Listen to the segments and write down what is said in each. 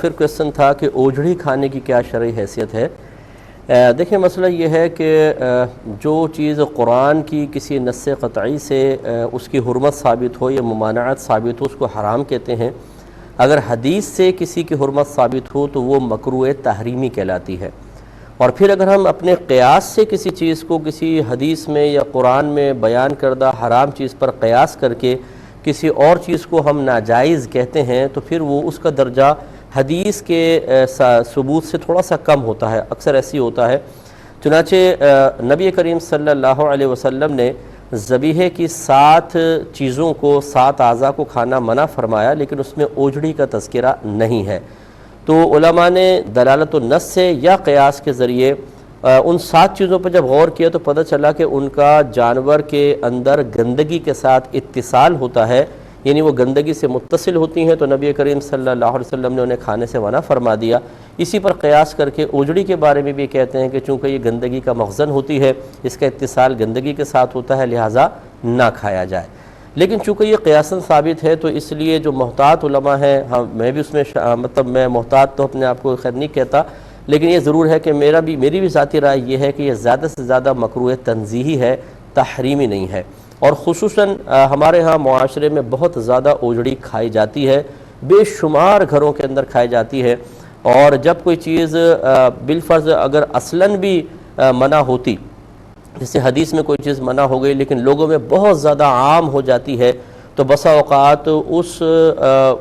آخر کویسچن تھا کہ اوجڑی کھانے کی کیا شرعی حیثیت ہے۔ دیکھیں مسئلہ یہ ہے کہ جو چیز قرآن کی کسی نص قطعی سے اس کی حرمت ثابت ہو یا ممانعت ثابت ہو اس کو حرام کہتے ہیں۔ اگر حدیث سے کسی کی حرمت ثابت ہو تو وہ مکروہ تحریمی کہلاتی ہے۔ اور پھر اگر ہم اپنے قیاس سے کسی چیز کو کسی حدیث میں یا قرآن میں بیان کردہ حرام چیز پر قیاس کر کے کسی اور چیز کو ہم ناجائز کہتے ہیں تو پھر وہ اس کا درجہ حدیث کے ثبوت سے تھوڑا سا کم ہوتا ہے، اکثر ایسی ہوتا ہے۔ چنانچہ نبی کریم صلی اللہ علیہ وسلم نے ذبیحے کی 7 چیزوں کو 7 اعضاء کو کھانا منع فرمایا، لیکن اس میں اوجڑی کا تذکرہ نہیں ہے۔ تو علماء نے دلالت النص سے یا قیاس کے ذریعے ان 7 چیزوں پر جب غور کیا تو پتہ چلا کہ ان کا جانور کے اندر گندگی کے ساتھ اتصال ہوتا ہے، یعنی وہ گندگی سے متصل ہوتی ہیں، تو نبی کریم صلی اللہ علیہ وسلم نے انہیں کھانے سے منع فرما دیا۔ اسی پر قیاس کر کے اوجڑی کے بارے میں بھی کہتے ہیں کہ چونکہ یہ گندگی کا مخزن ہوتی ہے، اس کا اتصال گندگی کے ساتھ ہوتا ہے، لہٰذا نہ کھایا جائے۔ لیکن چونکہ یہ قیاساً ثابت ہے تو اس لیے جو محتاط علماء ہیں، میں بھی اس میں مطلب میں محتاط تو اپنے آپ کو خیر نہیں کہتا، لیکن یہ ضرور ہے کہ میری بھی ذاتی رائے یہ ہے کہ یہ زیادہ سے زیادہ مکروہ تنزیہی ہے، تحریمی نہیں ہے۔ اور خصوصاً ہمارے ہاں معاشرے میں بہت زیادہ اوجڑی کھائی جاتی ہے، بے شمار گھروں کے اندر کھائی جاتی ہے، اور جب کوئی چیز بالفرض اگر اصلاً بھی منع ہوتی، جیسے حدیث میں کوئی چیز منع ہو گئی لیکن لوگوں میں بہت زیادہ عام ہو جاتی ہے تو بسا اوقات اس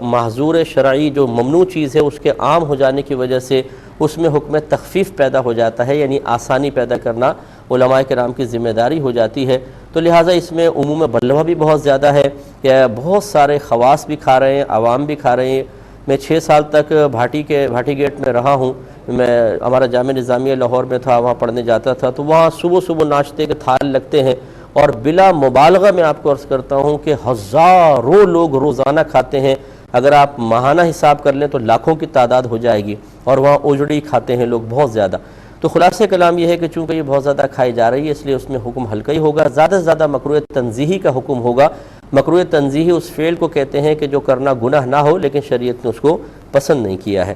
محظور شرعی جو ممنوع چیز ہے اس کے عام ہو جانے کی وجہ سے اس میں حکم تخفیف پیدا ہو جاتا ہے، یعنی آسانی پیدا کرنا علماء کرام کی ذمہ داری ہو جاتی ہے۔ تو لہٰذا اس میں عموم بلوہ بھی بہت زیادہ ہے کہ بہت سارے خواص بھی کھا رہے ہیں، عوام بھی کھا رہے ہیں۔ میں 6 سال تک بھاٹی گیٹ میں رہا ہوں، میں ہمارا جامعہ نظامیہ لاہور میں تھا، وہاں پڑھنے جاتا تھا، تو وہاں صبح ناشتے کے تھال لگتے ہیں، اور بلا مبالغہ میں آپ کو عرض کرتا ہوں کہ ہزاروں لوگ روزانہ کھاتے ہیں۔ اگر آپ ماہانہ حساب کر لیں تو لاکھوں کی تعداد ہو جائے گی، اور وہاں اوجڑی کھاتے ہیں لوگ بہت زیادہ۔ تو خلاصہ کلام یہ ہے کہ چونکہ یہ بہت زیادہ کھائی جا رہی ہے اس لیے اس میں حکم ہلکا ہی ہوگا، زیادہ سے زیادہ مکروہ تنزیہی کا حکم ہوگا۔ مکروہ تنزیہی اس فعل کو کہتے ہیں کہ جو کرنا گناہ نہ ہو لیکن شریعت نے اس کو پسند نہیں کیا ہے۔